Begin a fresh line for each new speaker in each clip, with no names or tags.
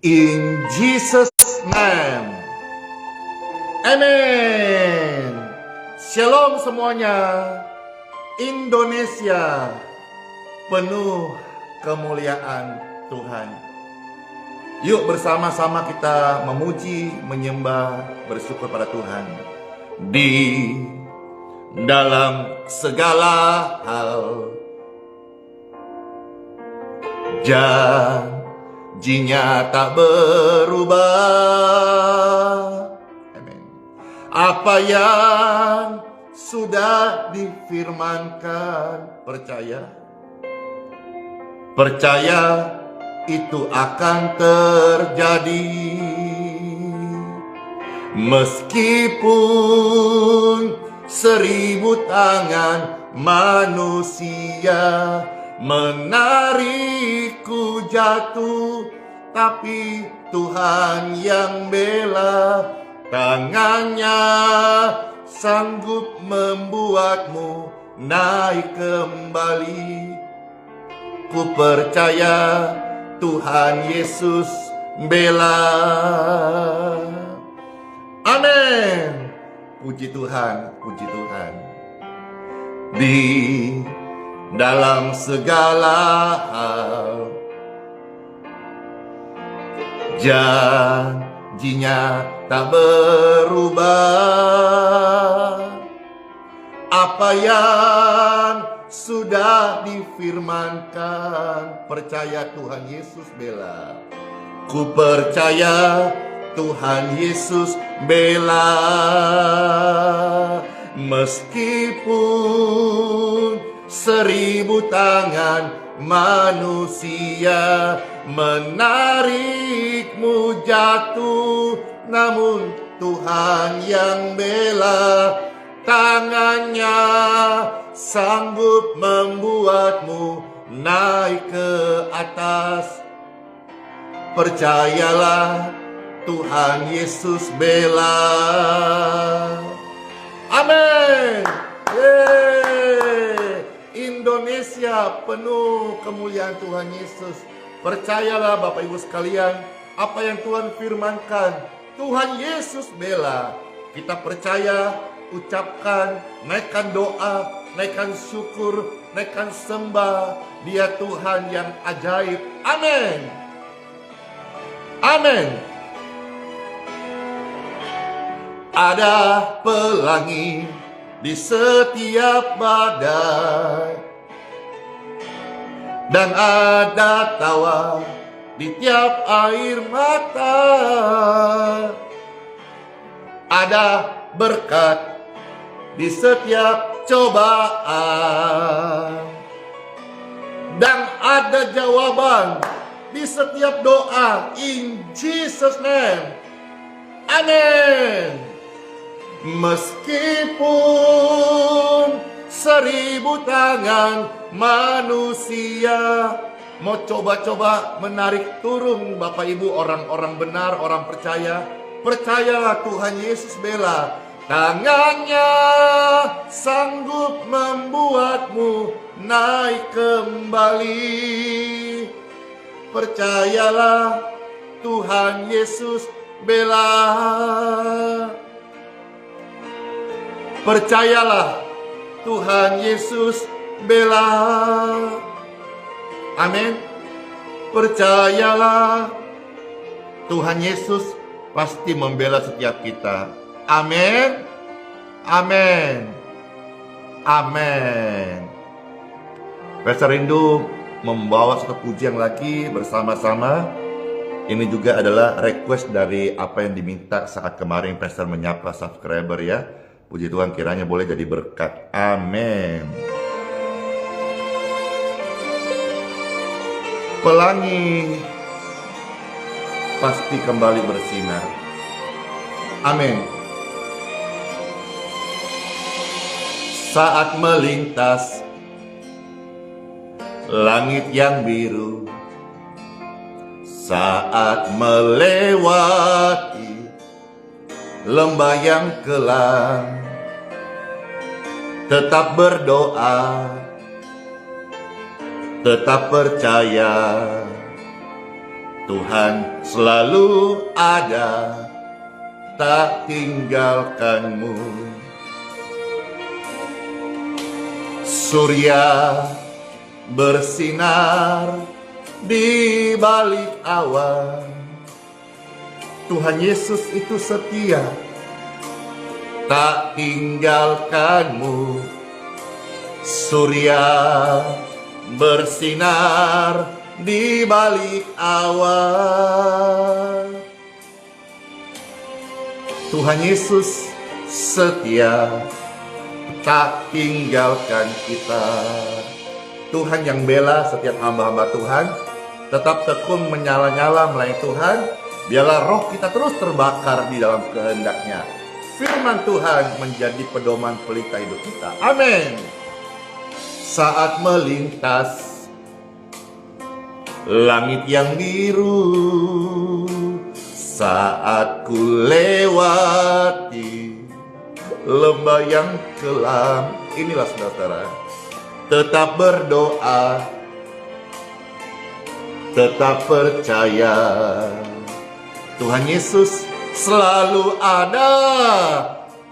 In Jesus' name. Amen. Shalom semuanya. Indonesia penuh kemuliaan Tuhan. Yuk bersama-sama kita memuji, menyembah, bersyukur pada Tuhan. Di dalam segala hal, janjinya tak berubah. Amin. Apa yang sudah difirmankan, percaya itu akan terjadi. Meskipun 1000 tangan manusia menarikku jatuh, tapi Tuhan yang bela, tangannya sanggup membuatmu naik kembali. Ku percaya Tuhan Yesus bela. Amin. Puji Tuhan, puji Tuhan. Di dalam segala hal, janjinya tak berubah. Apa yang sudah difirmankan, percaya Tuhan Yesus bela. Ku percaya Tuhan Yesus bela. Meskipun 1000 tangan manusia menarikmu jatuh, namun Tuhan yang bela, tangannya sanggup membuatmu naik ke atas. Percayalah Tuhan Yesus bela. Amin. Indonesia penuh kemuliaan Tuhan Yesus. Percayalah Bapak Ibu sekalian, apa yang Tuhan firmankan, Tuhan Yesus bela. Kita percaya, ucapkan, naikkan doa, naikkan syukur, naikkan sembah. Dia Tuhan yang ajaib. Amin. Amin. Ada pelangi di setiap badai, dan ada tawa di tiap air mata. Ada berkat di setiap cobaan, dan ada jawaban di setiap doa. In Jesus' name. Amin. Meskipun 1000 tangan manusia mau coba-coba menarik turun, Bapak Ibu, orang-orang benar, orang percaya, percayalah Tuhan Yesus bela. Tangannya sanggup membuatmu naik kembali. Percayalah Tuhan Yesus bela. Percayalah Tuhan Yesus bela. Amin. Percayalah Tuhan Yesus pasti membela setiap kita. Amin. Amin. Amin. Pastor rindu membawa satu pujian lagi bersama-sama. Ini juga adalah request dari apa yang diminta saat kemarin Pastor menyapa subscriber ya. Puji Tuhan, kiranya boleh jadi berkat. Amin. Pelangi pasti kembali bersinar. Amin. Saat melintas langit yang biru, saat melewati lembah yang kelam, tetap berdoa, tetap percaya, Tuhan selalu ada, tak tinggalkanmu. Surya bersinar di balik awan. Tuhan Yesus itu setia, tak tinggalkanmu. Surya bersinar di balik awan. Tuhan Yesus setia, tak tinggalkan kita. Tuhan yang bela setiap hamba-hamba Tuhan, tetap tekun menyala-nyala melayani Tuhan. Biarlah roh kita terus terbakar di dalam kehendak-Nya. Firman Tuhan menjadi pedoman pelita hidup kita. Amin. Saat melintas langit yang biru, saat ku lewati lembah yang kelam, inilah saudara, tetap berdoa, tetap percaya. Tuhan Yesus selalu ada,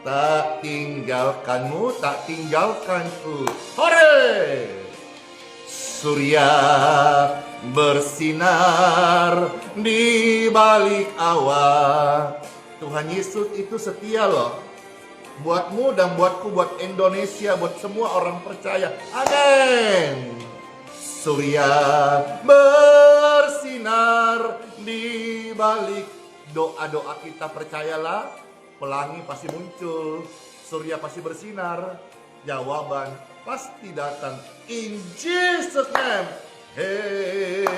tak tinggalkanmu, tak tinggalkanku. Hore! Surya bersinar di balik awan. Tuhan Yesus itu setia loh, buatmu dan buatku, buat Indonesia, buat semua orang percaya. Amin. Surya bersinar di balik doa-doa kita, percayalah, pelangi pasti muncul, surya pasti bersinar, jawaban pasti datang. In Jesus name. Hey,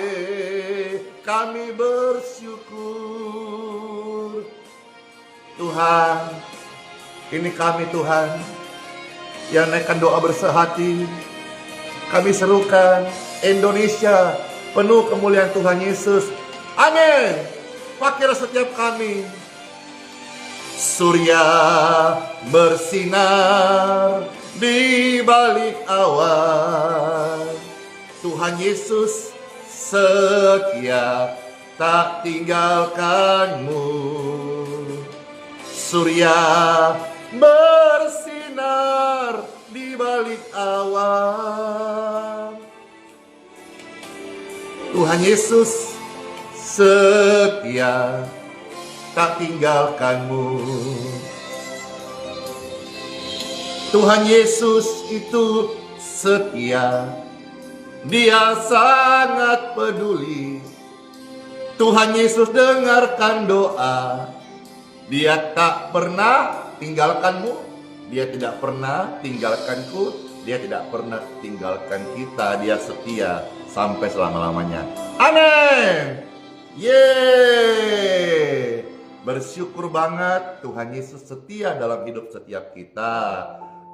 kami bersyukur. Tuhan, ini kami Tuhan yang naikkan doa bersehati. Kami serukan Indonesia penuh kemuliaan Tuhan Yesus. Amin. Pakailah setiap kami. Surya bersinar di balik awan. Tuhan Yesus setia, tak tinggalkanmu. Surya bersinar di balik awan. Tuhan Yesus setia, tak tinggalkanmu. Tuhan Yesus itu setia, Dia sangat peduli. Tuhan Yesus dengarkan doa, Dia tak pernah tinggalkanmu, Dia tidak pernah tinggalkanku, Dia tidak pernah tinggalkan kita. Dia setia sampai selama-lamanya. Amin. Yeay. Bersyukur banget Tuhan Yesus setia dalam hidup setiap kita.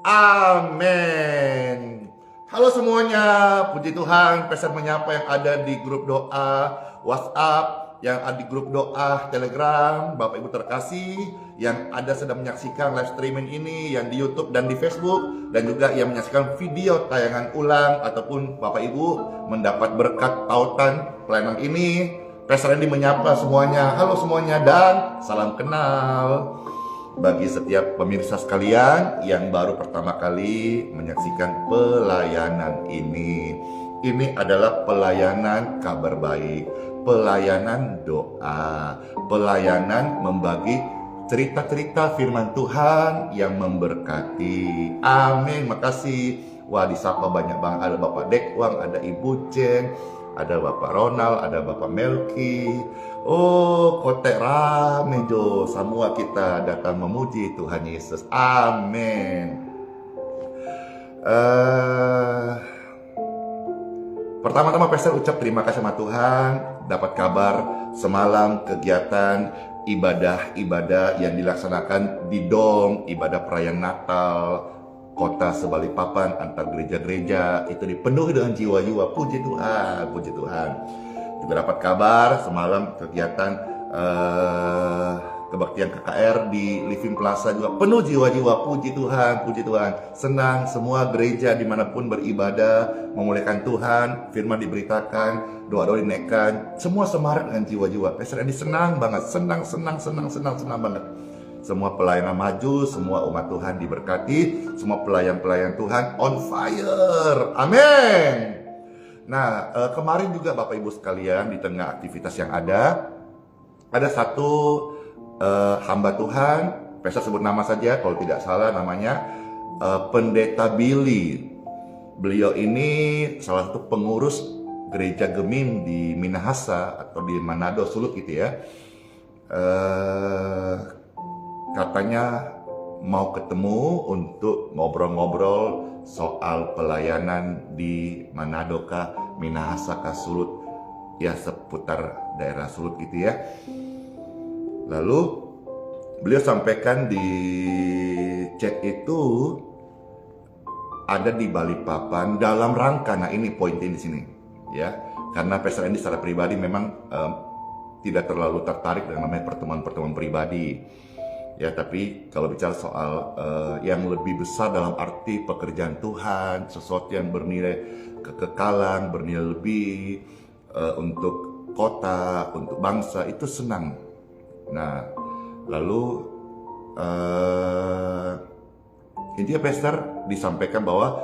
Amin. Halo semuanya, puji Tuhan. Pesan menyapa yang ada di grup doa WhatsApp, yang ada di grup doa Telegram, Bapak Ibu terkasih, yang ada sedang menyaksikan live streaming ini, yang di YouTube dan di Facebook, dan juga yang menyaksikan video tayangan ulang, ataupun Bapak Ibu mendapat berkat tautan pelayanan ini. Pastor Randy menyapa semuanya. Halo semuanya dan salam kenal. Bagi setiap pemirsa sekalian yang baru pertama kali menyaksikan pelayanan ini adalah pelayanan kabar baik, pelayanan doa, pelayanan membagi cerita-cerita firman Tuhan yang memberkati. Amin. Makasih. Wah, disapa banyak banget. Ada Bapak Dekwang, ada Ibu Jen, ada Bapak Ronald, ada Bapak Melki. Oh, kotek rame jo. Semua kita datang memuji Tuhan Yesus. Amin. Pertama-tama Pastor ucap terima kasih sama Tuhan. Dapat kabar semalam kegiatan ibadah yang dilaksanakan di Dom, ibadah perayaan Natal Kota Sebalikpapan antar gereja-gereja itu dipenuhi dengan jiwa-jiwa. Puji Tuhan, puji Tuhan. Juga dapat kabar semalam kegiatan kebaktian KKR di Living Plaza juga penuh jiwa-jiwa. Puji Tuhan, puji Tuhan. Senang semua gereja dimanapun beribadah, memuliakan Tuhan, firman diberitakan, doa-doa dinaikkan, semua semarak dengan jiwa-jiwa. Pastor Andy senang banget, senang banget. Semua pelayanan maju, semua umat Tuhan diberkati, semua pelayan-pelayan Tuhan on fire. Amin. Nah, kemarin juga Bapak Ibu sekalian, di tengah aktivitas yang ada satu hamba Tuhan, Pastor sebut nama saja kalau tidak salah namanya, Pendeta Billy. Beliau ini salah satu pengurus gereja Gemim di Minahasa atau di Manado, Sulut gitu ya. Katanya mau ketemu untuk ngobrol-ngobrol soal pelayanan di Manado kah, Minahasa kah, Sulut, ya seputar daerah Sulut gitu ya. Lalu beliau sampaikan di chat itu ada di Balikpapan dalam rangka, nah ini poinnya di sini ya, karena Pastor Andy secara pribadi memang tidak terlalu tertarik dengan namanya pertemuan-pertemuan pribadi ya, tapi kalau bicara soal yang lebih besar dalam arti pekerjaan Tuhan, sesuatu yang bernilai kekekalan, bernilai lebih untuk kota, untuk bangsa, itu senang. Nah, lalu intinya Pastor disampaikan bahwa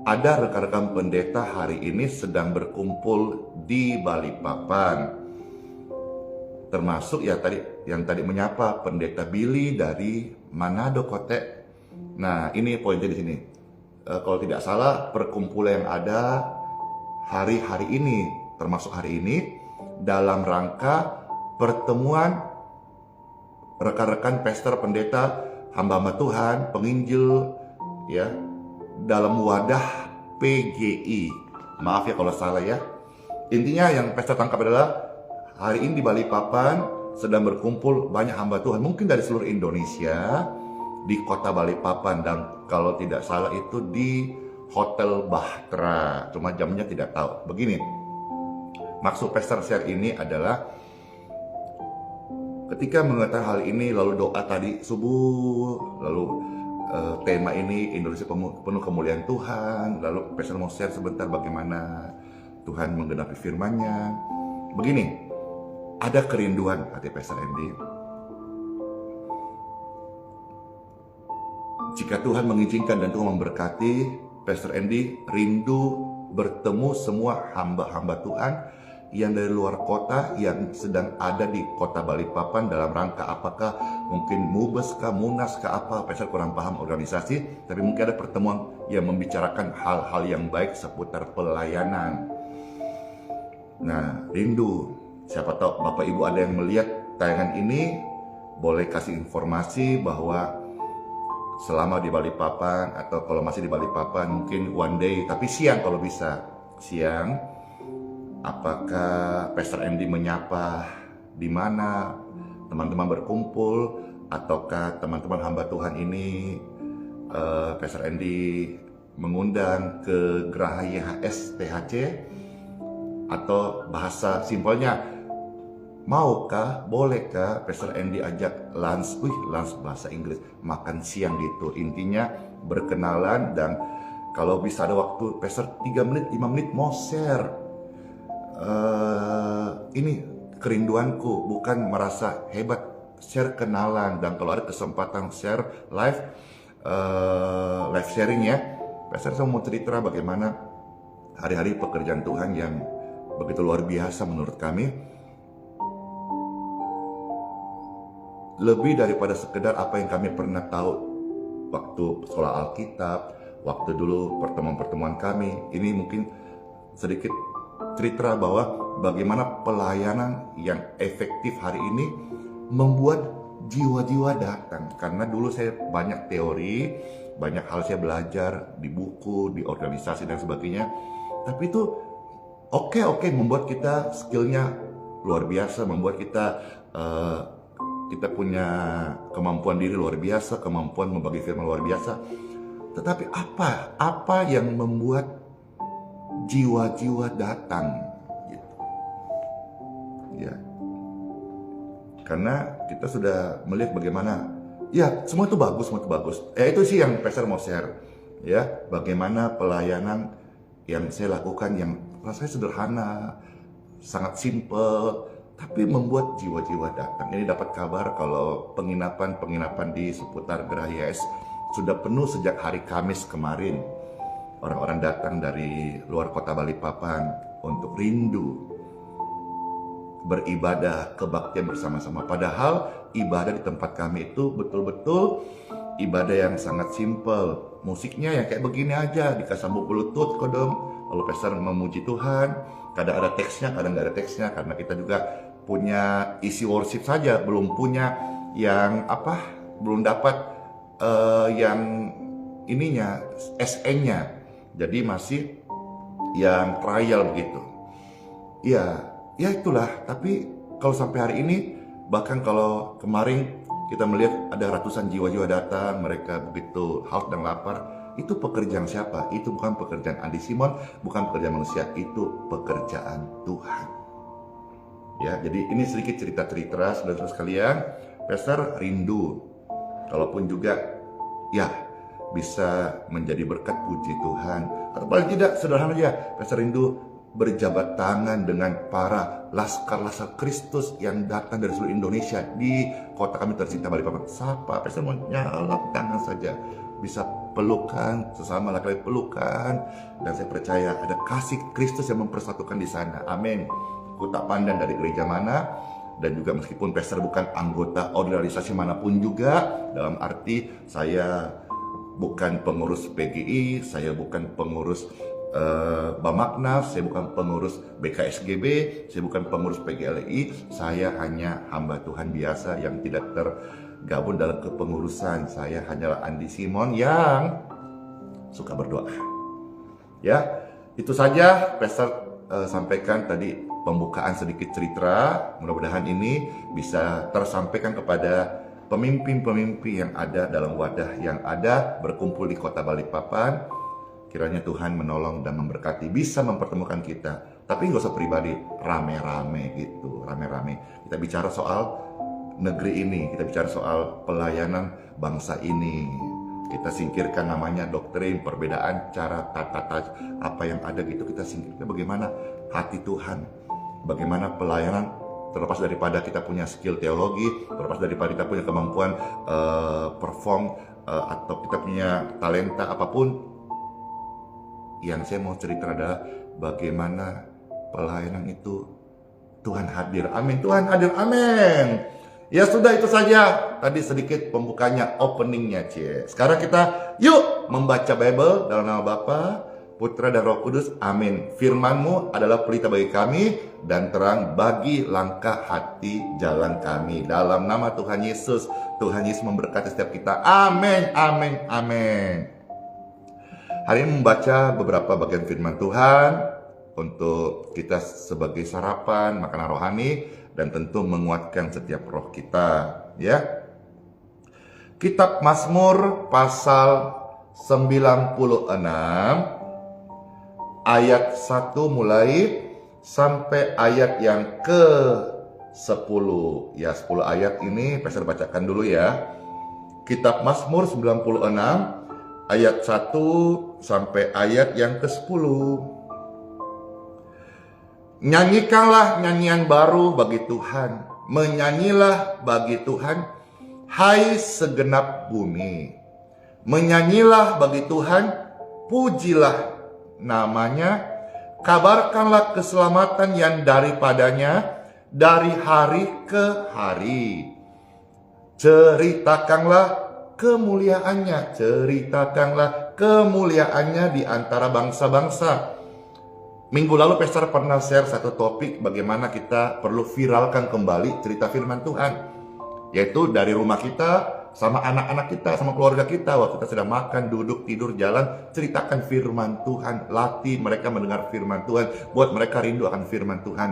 ada rekan-rekan pendeta hari ini sedang berkumpul di Balikpapan, termasuk ya yang tadi menyapa Pendeta Billy dari Manado Kote. Nah, ini poinnya di sini. Kalau tidak salah, perkumpulan yang ada hari-hari ini, termasuk hari ini, dalam rangka pertemuan rekan-rekan pastor, pendeta, hamba-hamba Tuhan, penginjil ya, dalam wadah PGI. Maaf ya kalau salah ya. Intinya yang pastor tangkap adalah hari ini di Balikpapan sedang berkumpul banyak hamba Tuhan, mungkin dari seluruh Indonesia, di kota Balikpapan, dan kalau tidak salah itu di Hotel Bahtera, cuma jamnya tidak tahu. Begini, maksud pastor share ini adalah ketika mengatakan hal ini, lalu doa tadi subuh, lalu tema ini Indonesia penuh kemuliaan Tuhan, lalu pastor mau share sebentar bagaimana Tuhan menggenapi firman-Nya. Begini, ada kerinduan hati Pastor Andy. Jika Tuhan mengizinkan dan Tuhan memberkati, Pastor Andy rindu bertemu semua hamba-hamba Tuhan yang dari luar kota, yang sedang ada di kota Balikpapan dalam rangka apakah mungkin Mubes kah, Munas kah, apa, Pastor kurang paham organisasi, tapi mungkin ada pertemuan yang membicarakan hal-hal yang baik seputar pelayanan. Nah, rindu. Siapa tahu Bapak Ibu ada yang melihat tayangan ini, boleh kasih informasi bahwa selama di Balikpapan, atau kalau masih di Balikpapan mungkin one day, tapi siang kalau bisa, siang, apakah Pastor Andy menyapa di mana teman-teman berkumpul, ataukah teman-teman hamba Tuhan ini Pastor Andy mengundang ke Geraha YHS THC, atau bahasa simpelnya, maukah, bolehkah Pastor Andy ajak lunch, lunch bahasa Inggris, makan siang gitu. Intinya berkenalan, dan kalau bisa ada waktu Pastor 3 menit, 5 menit mau share. Ini kerinduanku, bukan merasa hebat, share kenalan, dan kalau ada kesempatan share live sharing ya. Pastor saya mau cerita bagaimana hari-hari pekerjaan Tuhan yang begitu luar biasa menurut kami. Lebih daripada sekedar apa yang kami pernah tahu waktu sekolah Alkitab, waktu dulu pertemuan-pertemuan kami. Ini mungkin sedikit cerita bahwa bagaimana pelayanan yang efektif hari ini membuat jiwa-jiwa datang. Karena dulu saya banyak teori, banyak hal saya belajar di buku, di organisasi dan sebagainya. Tapi itu oke, membuat kita skillnya luar biasa, membuat kita kita punya kemampuan diri luar biasa, kemampuan membagi firman luar biasa. Tetapi apa yang membuat jiwa-jiwa datang gitu. Ya. Karena kita sudah melihat bagaimana, ya semua itu bagus, semua itu bagus. Itu sih yang Pastor mau share. Ya, bagaimana pelayanan yang saya lakukan yang rasanya sederhana, sangat simple, tapi membuat jiwa-jiwa datang. Ini dapat kabar kalau penginapan di seputar Gerahia S sudah penuh sejak hari Kamis kemarin. Orang-orang datang dari luar kota Balikpapan untuk rindu beribadah kebaktian bersama-sama. Padahal ibadah di tempat kami itu betul-betul ibadah yang sangat simple. Musiknya yang kayak begini aja, dikasambung bluetooth kodong, lalu pastor memuji Tuhan. Kadang ada teksnya, kadang nggak ada teksnya, karena kita juga punya isi worship saja, belum punya yang belum dapat yang ininya, SN-nya. Jadi masih yang trial begitu. Ya itulah. Tapi kalau sampai hari ini, bahkan kalau kemarin kita melihat ada ratusan jiwa-jiwa datang, mereka begitu haus dan lapar. Itu pekerjaan siapa? Itu bukan pekerjaan Andi Simon, bukan pekerjaan manusia, itu pekerjaan Tuhan. Ya, jadi ini sedikit cerita-cerita saudara-saudara sekalian. Pastor rindu, kalaupun juga ya bisa menjadi berkat, puji Tuhan. Atau paling tidak sederhana aja, Pastor rindu berjabat tangan dengan para laskar-laskar Kristus yang datang dari seluruh Indonesia di kota kami tercinta Balikpapan. Sapa, Pastor mau nyalap tangan saja, bisa pelukan sesama laki-laki, pelukan, dan saya percaya ada kasih Kristus yang mempersatukan di sana. Amin. Aku tak pandang dari gereja mana, dan juga meskipun Pastor bukan anggota organisasi manapun juga, dalam arti saya bukan pengurus PGI, saya bukan pengurus Bamaknas, saya bukan pengurus BKSGB, saya bukan pengurus PGLI, saya hanya hamba Tuhan biasa yang tidak tergabung dalam kepengurusan. Saya hanyalah Andi Simon yang suka berdoa. Ya, itu saja Pastor sampaikan tadi, pembukaan sedikit cerita. Mudah-mudahan ini bisa tersampaikan kepada pemimpin-pemimpin yang ada dalam wadah yang ada berkumpul di kota Balikpapan. Kiranya Tuhan menolong dan memberkati, bisa mempertemukan kita. Tapi nggak usah pribadi, rame-rame gitu, rame-rame. Kita bicara soal negeri ini, kita bicara soal pelayanan bangsa ini. Kita singkirkan namanya doktrin, perbedaan cara, tata apa yang ada gitu, kita singkirkan. Bagaimana hati Tuhan, bagaimana pelayanan, terlepas daripada kita punya skill teologi, terlepas daripada kita punya kemampuan perform, atau kita punya talenta apapun. Yang saya mau cerita adalah bagaimana pelayanan itu Tuhan hadir. Amin, Tuhan hadir, amin. Ya sudah, itu saja tadi sedikit pembukanya, openingnya. Sekarang kita yuk membaca Bible dalam nama Bapa, Putra dan Roh Kudus. Amin. Firman-Mu adalah pelita bagi kami dan terang bagi langkah hati jalan kami. Dalam nama Tuhan Yesus, Tuhan Yesus memberkati setiap kita. Amin, amin, amin. Hari ini membaca beberapa bagian firman Tuhan untuk kita sebagai sarapan, makanan rohani, dan tentu menguatkan setiap roh kita. Ya. Kitab Mazmur pasal 96 ayat 1 mulai sampai ayat yang ke-10. Ya, 10 ayat ini Pastor bacakan dulu ya. Kitab Mazmur 96 ayat 1 sampai ayat yang ke-10. Nyanyikanlah nyanyian baru bagi Tuhan, menyanyilah bagi Tuhan, hai segenap bumi. Menyanyilah bagi Tuhan, pujilah namanya, kabarkanlah keselamatan yang daripadanya dari hari ke hari. Ceritakanlah kemuliaannya, ceritakanlah kemuliaannya di antara bangsa-bangsa. Minggu lalu Pastor pernah share satu topik bagaimana kita perlu viralkan kembali cerita firman Tuhan, yaitu dari rumah kita, sama anak-anak kita, sama keluarga kita, waktu kita sedang makan, duduk, tidur, jalan, ceritakan firman Tuhan, latih mereka mendengar firman Tuhan, buat mereka rindu akan firman Tuhan.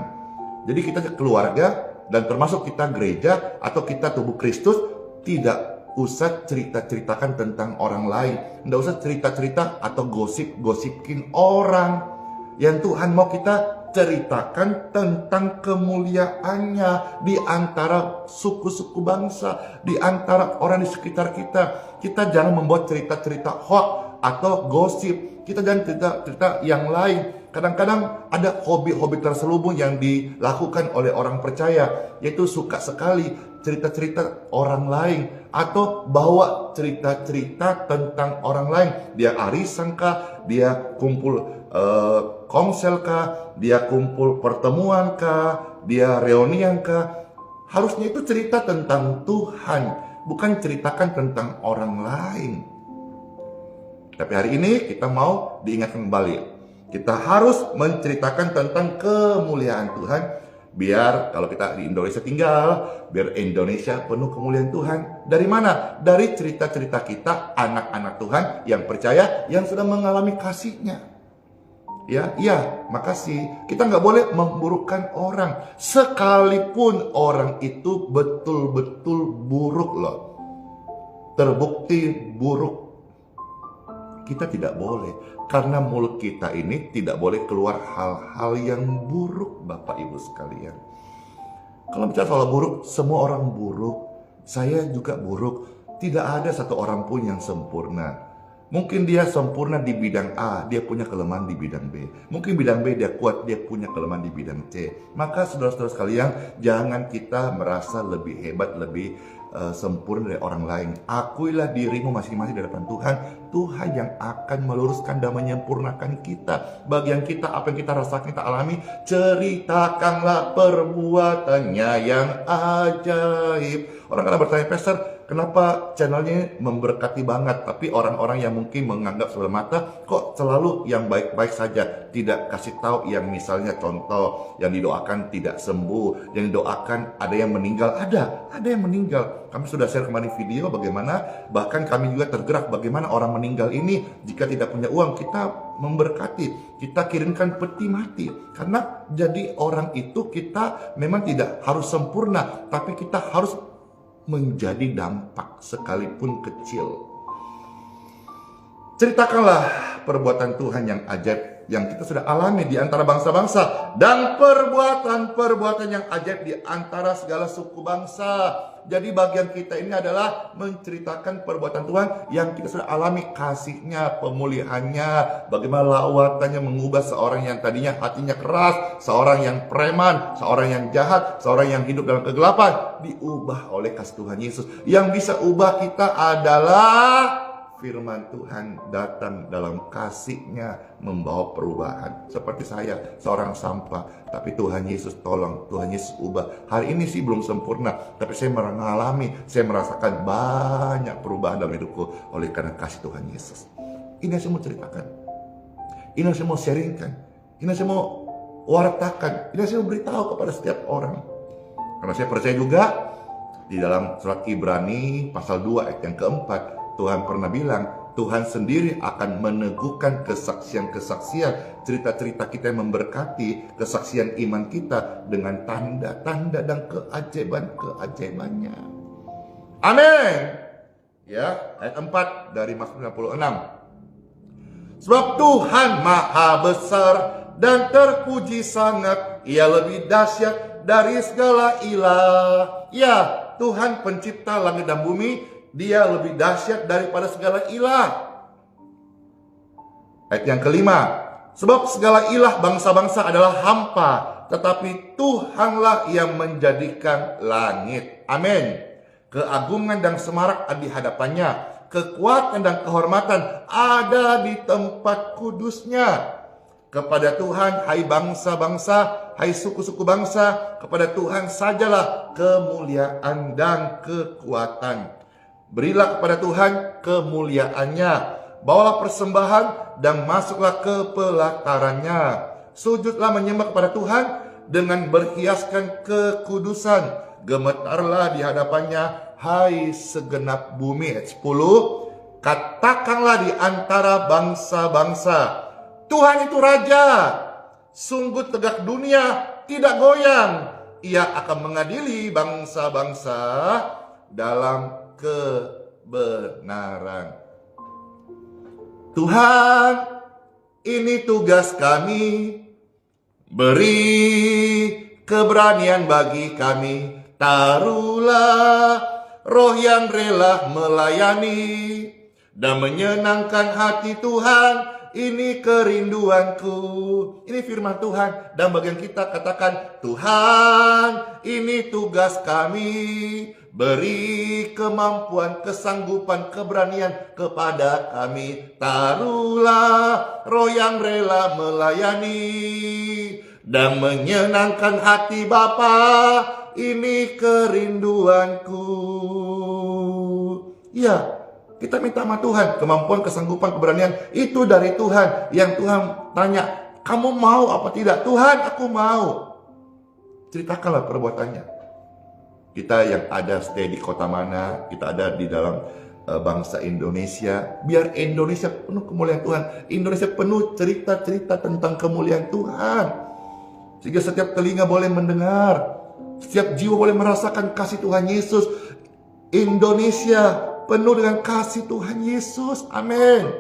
Jadi kita keluarga, dan termasuk kita gereja, atau kita tubuh Kristus, tidak usah cerita-ceritakan tentang orang lain. Nggak usah cerita-cerita atau gosip-gosipin orang. Yang Tuhan mau kita ceritakan tentang kemuliaannya di antara suku-suku bangsa, di antara orang di sekitar kita. Kita jangan membuat cerita-cerita hoax atau gosip. Kita jangan cerita-cerita yang lain. Kadang-kadang ada hobi-hobi terselubung yang dilakukan oleh orang percaya, yaitu suka sekali cerita-cerita orang lain atau bawa cerita-cerita tentang orang lain. Dia arisan kah, dia kumpul komsel kah, dia kumpul pertemuan kah, dia reunian kah. Harusnya itu cerita tentang Tuhan, bukan ceritakan tentang orang lain. Tapi hari ini kita mau diingatkan kembali, kita harus menceritakan tentang kemuliaan Tuhan. Biar kalau kita di Indonesia tinggal, biar Indonesia penuh kemuliaan Tuhan. Dari mana? Dari cerita-cerita kita, anak-anak Tuhan yang percaya, yang sudah mengalami kasih-Nya. Ya, makasih. Kita nggak boleh memburukkan orang, sekalipun orang itu betul-betul buruk loh, terbukti buruk. Kita tidak boleh, karena mulut kita ini tidak boleh keluar hal-hal yang buruk, Bapak Ibu sekalian. Kalau bicara soal buruk, semua orang buruk. Saya juga buruk. Tidak ada satu orang pun yang sempurna. Mungkin dia sempurna di bidang A, dia punya kelemahan di bidang B. Mungkin bidang B dia kuat, dia punya kelemahan di bidang C. Maka saudara-saudara sekalian, jangan kita merasa lebih hebat, lebih sempurna dari orang lain. Akuilah dirimu masing-masing di hadapan Tuhan. Tuhan yang akan meluruskan dan menyempurnakan kita. Bagian kita, apa yang kita rasakan, kita alami, ceritakanlah perbuatannya yang ajaib. Orang kadang bertanya, Pastor, kenapa channelnya ini memberkati banget, tapi orang-orang yang mungkin menganggap sebelah mata, kok selalu yang baik-baik saja, tidak kasih tahu yang misalnya contoh, yang didoakan tidak sembuh, yang didoakan ada yang meninggal, ada yang meninggal. Kami sudah share kemarin video bagaimana, bahkan kami juga tergerak bagaimana orang meninggal ini, jika tidak punya uang, kita memberkati, kita kirimkan peti mati. Karena jadi orang itu kita memang tidak harus sempurna, tapi kita harus menjadi dampak sekalipun kecil. Ceritakanlah perbuatan Tuhan yang ajaib yang kita sudah alami di antara bangsa-bangsa, dan perbuatan-perbuatan yang ajaib di antara segala suku bangsa. Jadi bagian kita ini adalah menceritakan perbuatan Tuhan yang kita sudah alami, kasih-Nya, pemulihannya, bagaimana lawatannya mengubah seorang yang tadinya hatinya keras, seorang yang preman, seorang yang jahat, seorang yang hidup dalam kegelapan, diubah oleh kasih Tuhan Yesus. Yang bisa ubah kita adalah firman Tuhan datang dalam kasih-Nya membawa perubahan. Seperti saya, seorang sampah, tapi Tuhan Yesus tolong, Tuhan Yesus ubah. Hari ini sih belum sempurna, tapi saya mengalami, saya merasakan banyak perubahan dalam hidupku oleh karena kasih Tuhan Yesus. Ini yang saya mau ceritakan, ini yang saya mau sharingkan, ini yang saya mau wartakan, ini yang saya mau beritahu kepada setiap orang. Karena saya percaya juga di dalam surat Ibrani pasal 2 ayat yang keempat, Tuhan pernah bilang, Tuhan sendiri akan meneguhkan kesaksian-kesaksian, cerita-cerita kita yang memberkati, kesaksian iman kita dengan tanda-tanda dan keajaiban-keajaibannya. Amin. Ya, ayat 4 dari Mazmur 56. Sebab Tuhan maha besar dan terpuji sangat, Ia lebih dahsyat dari segala ilah. Ya, Tuhan pencipta langit dan bumi, Dia lebih dahsyat daripada segala ilah. Ayat yang kelima, sebab segala ilah bangsa-bangsa adalah hampa, tetapi Tuhanlah yang menjadikan langit. Amin. Keagungan dan semarak ada di hadapannya, kekuatan dan kehormatan ada di tempat kudusnya. Kepada Tuhan, hai bangsa-bangsa, hai suku-suku bangsa, kepada Tuhan sajalah kemuliaan dan kekuatan. Berilah kepada Tuhan kemuliaannya, bawalah persembahan dan masuklah ke pelatarannya. Sujudlah menyembah kepada Tuhan dengan berhiaskan kekudusan. Gemetarlah di hadapannya, hai segenap bumi. Ayat 10, katakanlah di antara bangsa-bangsa, Tuhan itu Raja, sungguh tegak dunia, tidak goyang. Ia akan mengadili bangsa-bangsa dalam kebenaran. Tuhan, ini tugas kami, Beri keberanian bagi kami, taruhlah roh yang rela melayani dan menyenangkan hati Tuhan. Ini kerinduanku. Ini firman Tuhan. Dan bagian kita katakan, Tuhan, ini tugas kami. Beri kemampuan, kesanggupan, keberanian kepada kami. Taruhlah roh yang rela melayani dan menyenangkan hati Bapa. Ini kerinduanku. Ya, kita minta sama Tuhan, kemampuan, kesanggupan, keberanian itu dari Tuhan. Yang Tuhan tanya, kamu mau apa tidak? Tuhan, aku mau. Ceritakanlah perbuatannya. Kita yang ada stay di kota mana, kita ada di dalam bangsa Indonesia. Biar Indonesia penuh kemuliaan Tuhan. Indonesia penuh cerita-cerita tentang kemuliaan Tuhan. Sehingga setiap telinga boleh mendengar, setiap jiwa boleh merasakan kasih Tuhan Yesus. Indonesia penuh dengan kasih Tuhan Yesus. Amin.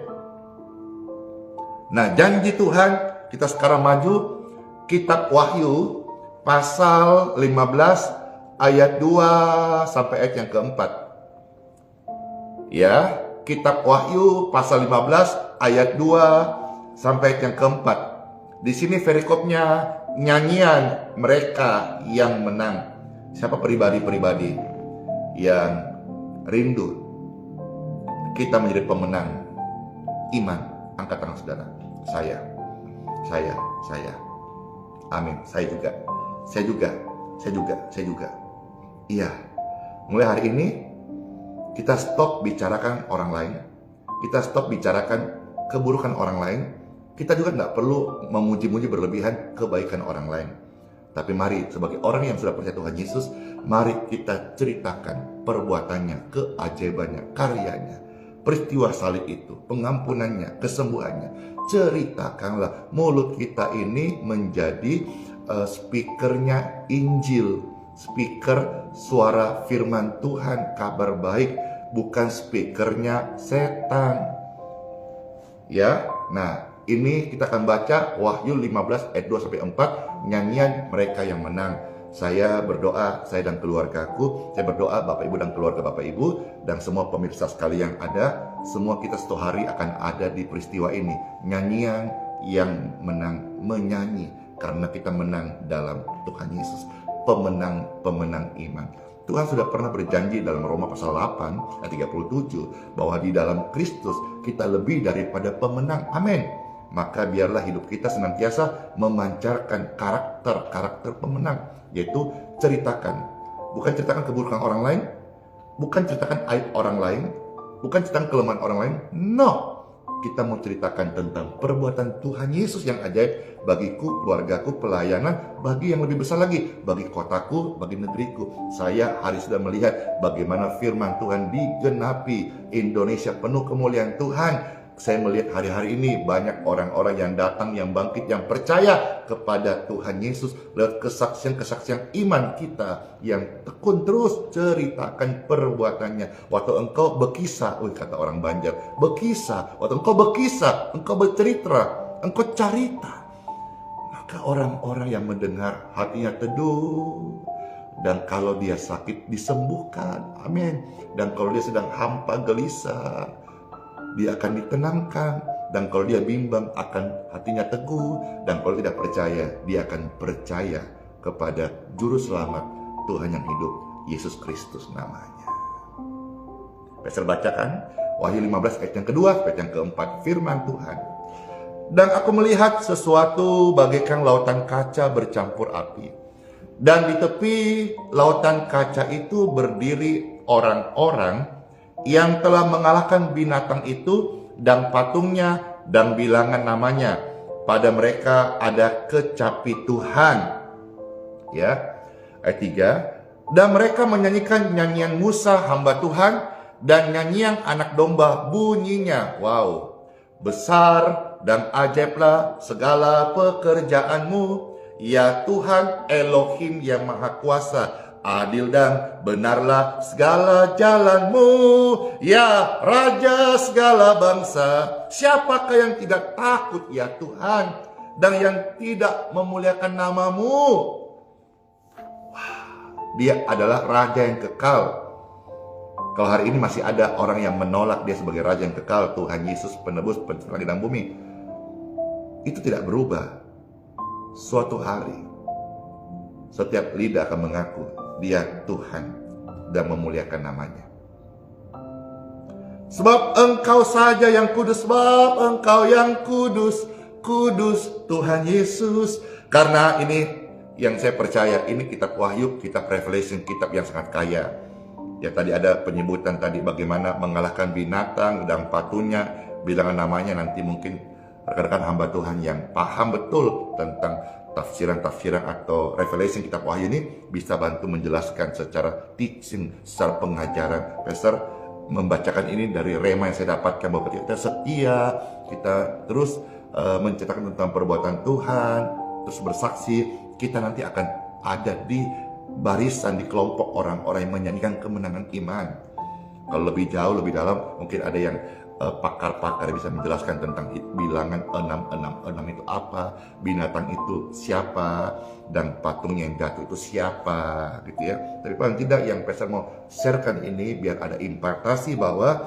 Nah, janji Tuhan, kita sekarang maju kitab Wahyu pasal 15 ayat 2 sampai ayat yang keempat. Ya, kitab Wahyu pasal 15 ayat 2 sampai ayat yang keempat. Di sini perikopnya nyanyian mereka yang menang. Siapa pribadi-pribadi yang rindu kita menjadi pemenang iman? Angkat tangan saudara. Saya. Amin. Saya juga. Iya. Mulai hari ini kita stop bicarakan orang lain. Kita stop bicarakan keburukan orang lain. Kita juga tidak perlu memuji-muji berlebihan kebaikan orang lain. Tapi mari sebagai orang yang sudah percaya Tuhan Yesus, mari kita ceritakan perbuatannya, keajaibannya, karyanya, peristiwa salib itu, pengampunannya, kesembuhannya. Ceritakanlah. Mulut kita ini menjadi speakernya Injil, speaker suara firman Tuhan, kabar baik, bukan speakernya setan. Ya, nah ini kita akan baca Wahyu 15 ayat 2 sampai 4, nyanyian mereka yang menang. Saya berdoa, saya dan keluargaku, saya berdoa Bapak Ibu dan keluarga Bapak Ibu dan semua pemirsa sekalian yang ada, semua kita satu hari akan ada di peristiwa ini. Nyanyian yang menang, menyanyi karena kita menang dalam Tuhan Yesus. Pemenang iman. Tuhan sudah pernah berjanji dalam Roma pasal 8 ayat 37 bahwa di dalam Kristus kita lebih daripada pemenang. Amin. Maka biarlah hidup kita senantiasa memancarkan karakter pemenang, yaitu ceritakan. Bukan ceritakan keburukan orang lain, bukan ceritakan aib orang lain, bukan ceritakan kelemahan orang lain. No, kita mau ceritakan tentang perbuatan Tuhan Yesus yang ajaib bagiku, keluargaku, pelayanan, bagi yang lebih besar lagi, bagi kotaku, bagi negeriku. Saya hari sudah melihat bagaimana firman Tuhan digenapi. Indonesia penuh kemuliaan Tuhan. Saya melihat hari-hari ini banyak orang-orang yang datang, yang bangkit, yang percaya kepada Tuhan Yesus lewat kesaksian-kesaksian iman kita yang tekun. Terus ceritakan perbuatannya. Waktu engkau berkisah, kata orang Banjar, berkisah. Waktu engkau berkisah, engkau bercerita, engkau carita, maka orang-orang yang mendengar hatinya teduh. Dan kalau dia sakit disembuhkan. Amin. Dan kalau dia sedang hampa gelisah, dia akan ditenangkan. Dan kalau dia bimbang, akan hatinya teguh. Dan kalau tidak percaya, dia akan percaya kepada Juru Selamat Tuhan yang hidup, Yesus Kristus namanya. Saya bacakan Wahyu 15 ayat yang kedua ayat yang keempat, firman Tuhan. Dan aku melihat sesuatu bagaikan lautan kaca bercampur api. Dan di tepi lautan kaca itu berdiri orang-orang yang telah mengalahkan binatang itu dan patungnya dan bilangan namanya. Pada mereka ada kecapi Tuhan. Ya, ayat 3. Dan mereka menyanyikan nyanyian Musa hamba Tuhan dan nyanyian anak domba bunyinya. Wow, besar dan ajaiblah segala pekerjaanmu, ya Tuhan Elohim yang Maha Kuasa. Adil dan benarlah segala jalanmu, ya Raja segala bangsa. Siapakah yang tidak takut ya Tuhan? dan yang tidak memuliakan namamu. Dia adalah raja yang kekal. Kalau hari ini masih ada orang yang menolak dia sebagai raja yang kekal, Tuhan Yesus penebus pencipta langit dan bumi, itu tidak berubah. Suatu hari setiap lidah akan mengaku dia Tuhan dan memuliakan namanya. Sebab Engkau saja yang kudus, sebab Engkau yang kudus, kudus Tuhan Yesus. Karena ini yang saya percaya, ini kitab Wahyu, kitab Revelation, kitab yang sangat kaya. Ya, tadi ada penyebutan tadi bagaimana mengalahkan binatang dan patungnya, bilangan namanya. Nanti mungkin rekan-rekan hamba Tuhan yang paham betul tentang tafsiran-tafsiran atau Revelation kitab Wahyu ini bisa bantu menjelaskan secara teaching, secara pengajaran. Pastor membacakan ini dari rema yang saya dapatkan bahwa kita setia, kita terus menceritakan tentang perbuatan Tuhan, terus bersaksi, kita nanti akan ada di barisan, di kelompok orang-orang yang menyanyikan kemenangan iman. Kalau lebih jauh, lebih dalam, mungkin ada yang pakar-pakar bisa menjelaskan tentang bilangan 666 itu apa, binatang itu siapa, dan patung yang jatuh itu siapa, gitu ya. Tapi paling tidak yang Pastor mau sharekan ini biar ada impartasi bahwa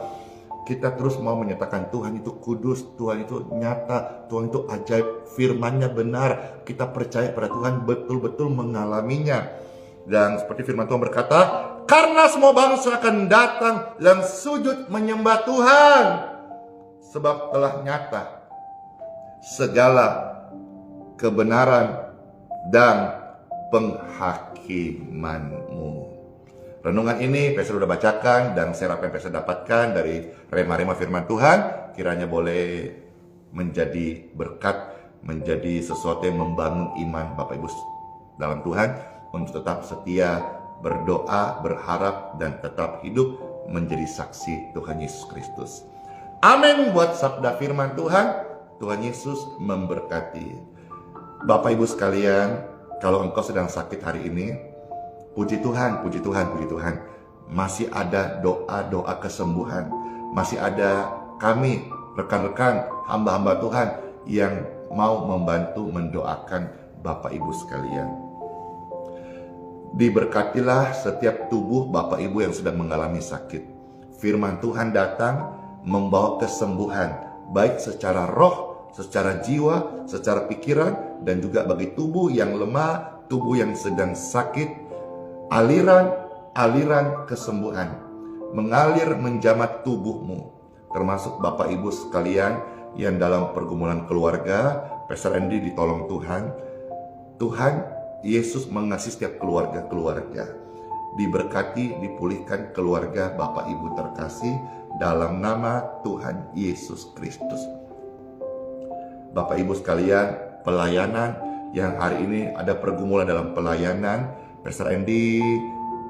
kita terus mau menyatakan Tuhan itu kudus, Tuhan itu nyata, Tuhan itu ajaib, firman-Nya benar, kita percaya pada Tuhan, betul-betul mengalaminya. Dan seperti firman Tuhan berkata, karena semua bangsa akan datang dan sujud menyembah Tuhan, sebab telah nyata segala kebenaran dan penghakimanmu. Renungan ini Pastor sudah bacakan dan saya apa yang Pastor dapatkan dari rema-rema firman Tuhan, kiranya boleh menjadi berkat, menjadi sesuatu yang membangun iman Bapak Ibu dalam Tuhan, untuk tetap setia, berdoa, berharap, dan tetap hidup menjadi saksi Tuhan Yesus Kristus. Amin buat sabda firman Tuhan. Tuhan Yesus memberkati. Bapak Ibu sekalian, kalau engkau sedang sakit hari ini, puji Tuhan, puji Tuhan, puji Tuhan. Masih ada doa-doa kesembuhan. Masih ada kami, rekan-rekan, hamba-hamba Tuhan yang mau membantu mendoakan Bapak Ibu sekalian. Diberkatilah setiap tubuh Bapak Ibu yang sedang mengalami sakit. Firman Tuhan datang membawa kesembuhan, baik secara roh, secara jiwa, secara pikiran, dan juga bagi tubuh yang lemah, tubuh yang sedang sakit. Aliran kesembuhan mengalir menjamat tubuhmu, termasuk Bapak Ibu sekalian yang dalam pergumulan keluarga. Pastor Andy ditolong Tuhan. Tuhan Yesus mengasihi setiap keluarga-keluarga. Diberkati, dipulihkan keluarga Bapak Ibu terkasih dalam nama Tuhan Yesus Kristus. Bapak Ibu sekalian, pelayanan yang hari ini ada pergumulan dalam pelayanan, Pastor Andy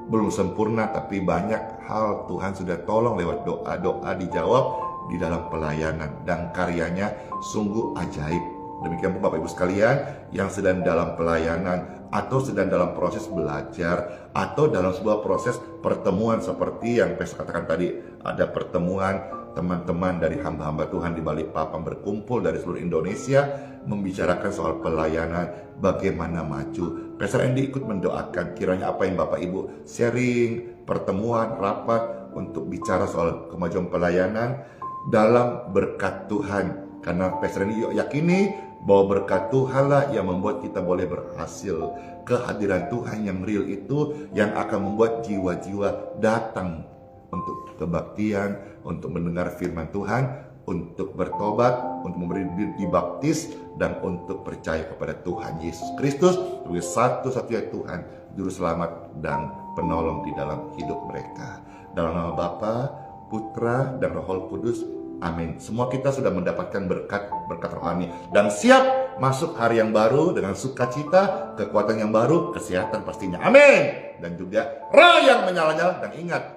belum sempurna, tapi banyak hal Tuhan sudah tolong lewat doa-doa dijawab di dalam pelayanan, dan karyanya sungguh ajaib. Demikian pun Bapak Ibu sekalian yang sedang dalam pelayanan atau sedang dalam proses belajar atau dalam sebuah proses pertemuan seperti yang Pastor katakan tadi, ada pertemuan teman-teman dari hamba-hamba Tuhan di Balikpapan berkumpul dari seluruh Indonesia membicarakan soal pelayanan, bagaimana maju. Pastor Andy ikut mendoakan kiranya apa yang Bapak Ibu sharing, pertemuan, rapat untuk bicara soal kemajuan pelayanan dalam berkat Tuhan. Karena Pastor Andy yakini bahwa berkat Tuhanlah yang membuat kita boleh berhasil. Kehadiran Tuhan yang real itu yang akan membuat jiwa-jiwa datang untuk kebaktian, untuk mendengar firman Tuhan, untuk bertobat, untuk memberi diri dibaptis, dan untuk percaya kepada Tuhan Yesus Kristus sebagai satu-satunya Tuhan, Juru Selamat dan Penolong di dalam hidup mereka. Dalam nama Bapa, Putra, dan Roh Kudus. Amin. Semua kita sudah mendapatkan berkat rohani dan siap masuk hari yang baru dengan sukacita, kekuatan yang baru, kesehatan pastinya. Amin. Dan juga roh yang menyala-nyala. Dan ingat,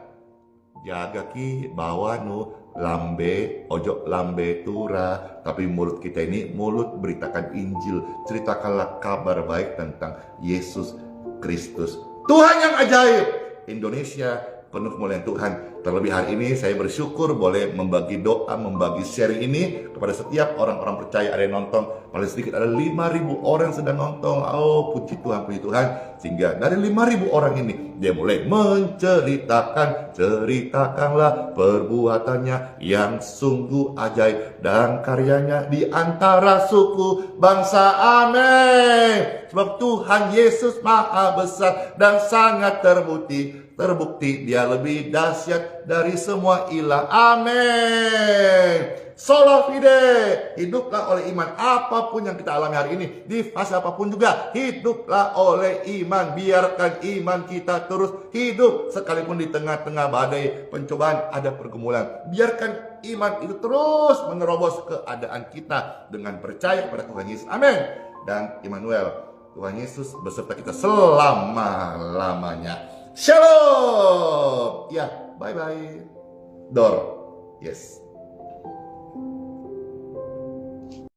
jaga ki bawa nu lambe ojo lambe tura, tapi mulut kita ini mulut beritakan Injil, ceritakanlah kabar baik tentang Yesus Kristus, Tuhan yang ajaib. Indonesia penuh kemuliaan Tuhan. Terlebih hari ini saya bersyukur boleh membagi doa, membagi sharing ini kepada setiap orang-orang percaya ada yang nonton. Paling sedikit ada 5.000 orang sedang nonton. Oh, puji Tuhan, puji Tuhan. Sehingga dari 5.000 orang ini dia mulai ceritakanlah perbuatannya yang sungguh ajaib dan karyanya di antara suku bangsa. Amin. Sebab Tuhan Yesus maha besar dan sangat terbukti dia lebih dahsyat dari semua ilah. Amin. Sola fide, hiduplah oleh iman. Apapun yang kita alami hari ini, di fase apapun juga, hiduplah oleh iman. Biarkan iman kita terus hidup, sekalipun di tengah-tengah badai pencobaan ada pergumulan. Biarkan iman itu terus menerobos keadaan kita dengan percaya kepada Tuhan Yesus. Amin. Dan Immanuel, Tuhan Yesus beserta kita selama-lamanya. Shalom. Ya, bye-bye. Dor. Yes.